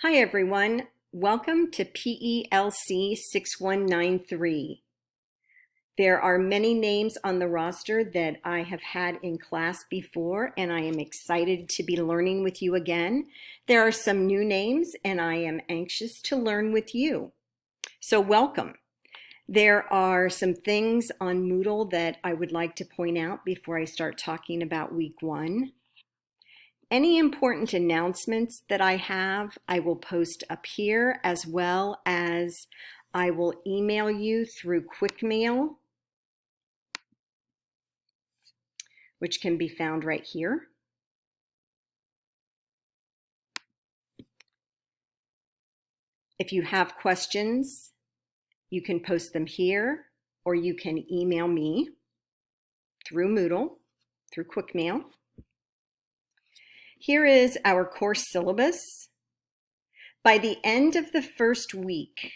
Hi everyone, welcome to PELC 6193. There are many names on the roster that I have had in class before, and I am excited to be learning with you again. There are some new names, and I am anxious to learn with you. So welcome. There are some things on Moodle that I would like to point out before I start talking about week one. Any important announcements that I have, I will post up here, as well as I will email you through QuickMail, which can be found right here. If you have questions, you can post them here, or you can email me through Moodle, through QuickMail. Here is our course syllabus. By the end of the first week,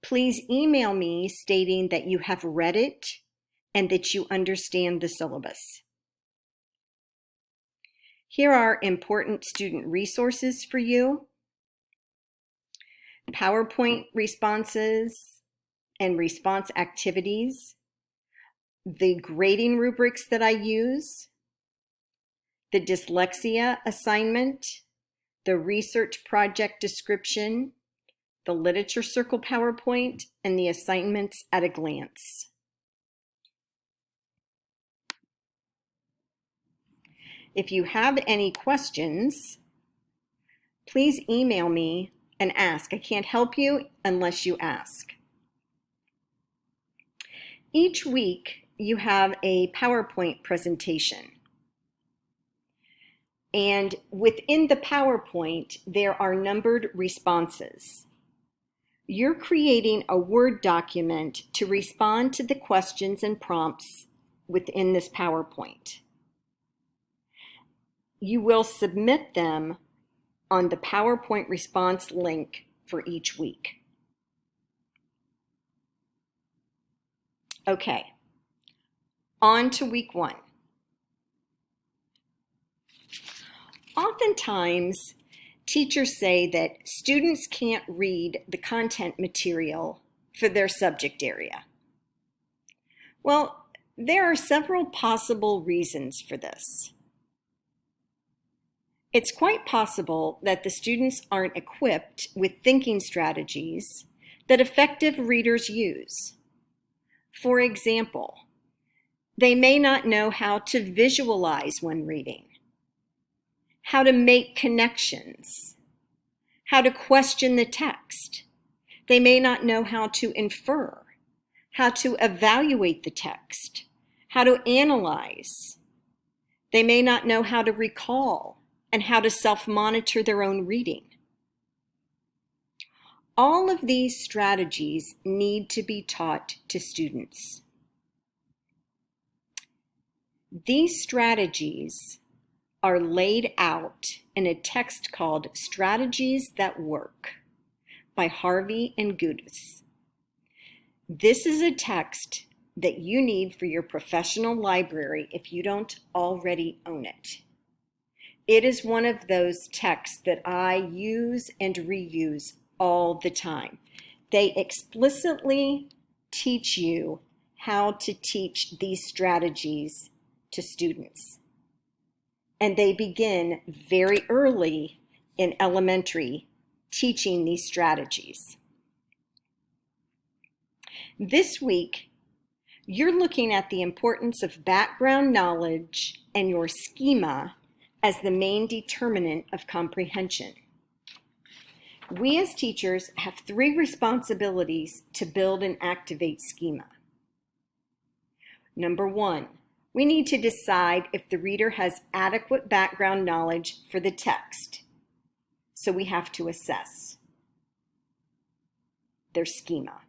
please email me stating that you have read it and that you understand the syllabus. Here are important student resources for you, PowerPoint responses and response activities, the grading rubrics that I use, the dyslexia assignment, the research project description, the literature circle PowerPoint, and the assignments at a glance. If you have any questions, please email me and ask. I can't help you unless you ask. Each week, you have a PowerPoint presentation. And within the PowerPoint, there are numbered responses. You're creating a Word document to respond to the questions and prompts within this PowerPoint. You will submit them on the PowerPoint response link for each week. Okay, on to week one. Oftentimes, teachers say that students can't read the content material for their subject area. Well, there are several possible reasons for this. It's quite possible that the students aren't equipped with thinking strategies that effective readers use. For example, they may not know how to visualize when reading, how to make connections, how to question the text. They may not know how to infer, how to evaluate the text, how to analyze. They may not know how to recall and how to self-monitor their own reading. All of these strategies need to be taught to students. These strategies are laid out in a text called Strategies That Work by Harvey and Gudis. This is a text that you need for your professional library if you don't already own it. It is one of those texts that I use and reuse all the time. They explicitly teach you how to teach these strategies to students. And they begin very early in elementary teaching these strategies. This week, you're looking at the importance of background knowledge and your schema as the main determinant of comprehension. We as teachers have 3 responsibilities to build and activate schema. Number 1, we need to decide if the reader has adequate background knowledge for the text. So we have to assess their schema.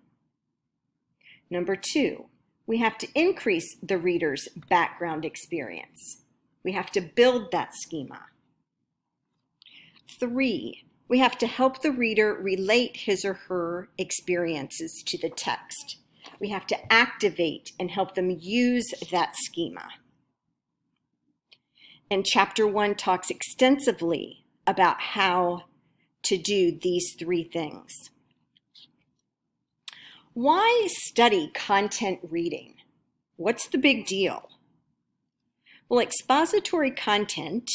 Number 2, we have to increase the reader's background experience. We have to build that schema. 3, we have to help the reader relate his or her experiences to the text. We have to activate and help them use that schema. And Chapter 1 talks extensively about how to do these three things. Why study content reading? What's the big deal? Well, expository content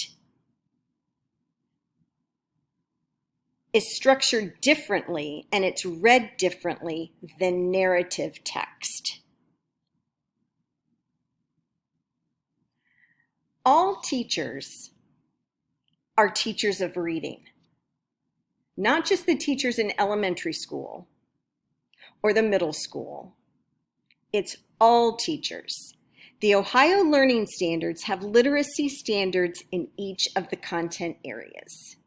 is structured differently and it's read differently than narrative text. All teachers are teachers of reading, not just the teachers in elementary school or the middle school. It's all teachers. The Ohio Learning Standards have literacy standards in each of the content areas.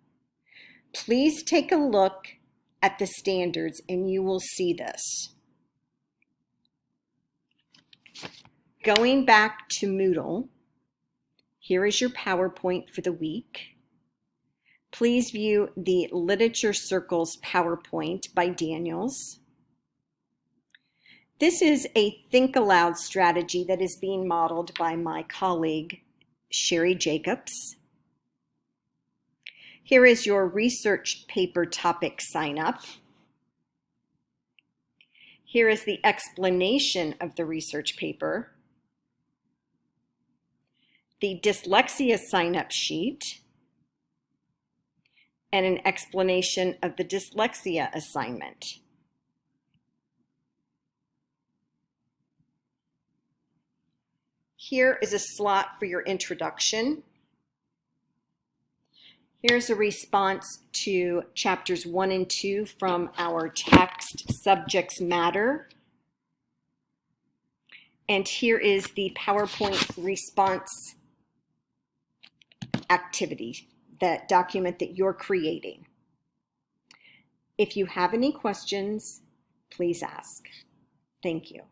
Please take a look at the standards and you will see this. Going back to Moodle, here is your PowerPoint for the week. Please view the Literature Circles PowerPoint by Daniels. This is a think aloud strategy that is being modeled by my colleague, Sherry Jacobs. Here is your research paper topic sign up. Here is the explanation of the research paper, the dyslexia sign-up sheet, and an explanation of the dyslexia assignment. Here is a slot for your introduction. Here's a response to chapters 1 and 2 from our text Subjects Matter. And here is the PowerPoint response activity, that document that you're creating. If you have any questions, please ask. Thank you.